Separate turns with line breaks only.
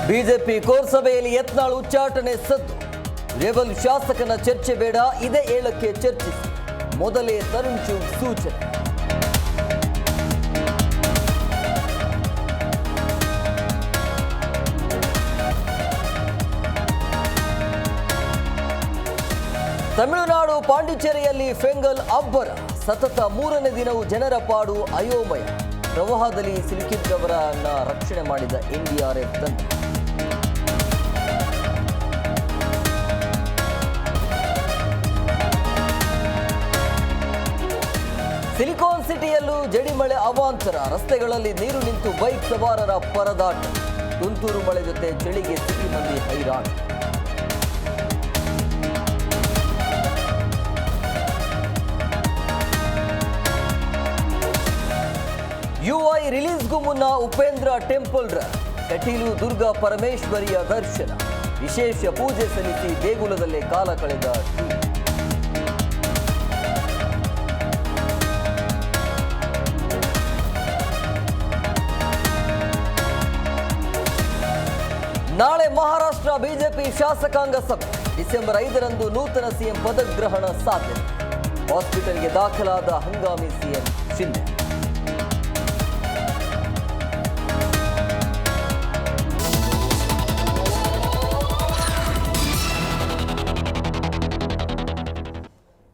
BJP core ಸಭೆಯಲ್ಲಿ ಯತ್ನಾಳ್ ಉಚ್ಚಾಟನೆ ಸದ್ದು. ರೇವಲ್ ಶಾಸಕನ ಚರ್ಚೆ ಬೇಡ, ಇದೇ 7ಕ್ಕೆ ಚರ್ಚಿಸಿ. ಮೊದಲೇ ತರುಣ್ ಚುಗ್ ಸೂಚನೆ. ತಮಿಳುನಾಡು ಪಾಂಡಿಚೇರಿಯಲ್ಲಿ ಫೆಂಗಲ್ ಅಬ್ಬರ. ಸತತ 3ನೇ ದಿನವೂ ಜನರ ಪಾಡು ಅಯೋಮಯ. ಪ್ರವಾಹದಲ್ಲಿ ಸಿಲುಕಿದ್ದವರನ್ನ ರಕ್ಷಣೆ ಮಾಡಿದ ಎನ್ಡಿಆರ್ಎಫ್ ತಂಡ. ಸಿಲಿಕಾನ್ ಸಿಟಿಯಲ್ಲೂ ಜಡಿಮಳೆ ಅವಾಂತರ. ರಸ್ತೆಗಳಲ್ಲಿ ನೀರು ನಿಂತು ಬೈಕ್ ಸವಾರರ ಪರದಾಟ. ತುಂತುರು ಮಳೆ ಜೊತೆ ಚಳಿಗೆ ಸಿಟಿ ಮಂದಿ ಹೈರಾಣ. ಯುಐ ರಿಲೀಸ್ಗೂ ಮುನ್ನ ಉಪೇಂದ್ರ ಟೆಂಪಲ್ ರನ್. ಕಟೀಲು ದುರ್ಗಾ ಪರಮೇಶ್ವರಿಯ ದರ್ಶನ. ವಿಶೇಷ ಪೂಜೆ ಸಲ್ಲಿಸಿ ದೇಗುಲದಲ್ಲೇ ಕಾಲ ಕಳೆದ ಟೀಮ್. ನಾಳೆ ಮಹಾರಾಷ್ಟ್ರ ಬಿಜೆಪಿ ಶಾಸಕಾಂಗ ಸಭೆ. ಡಿಸೆಂಬರ್ 5ರಂದು ನೂತನ ಸಿಎಂ ಪದಗ್ರಹಣ ಸಾಧ್ಯತೆ. ಹಾಸ್ಪಿಟಲ್ಗೆ ದಾಖಲಾದ ಹಂಗಾಮಿ ಸಿಎಂ ಶಿಂದೆ.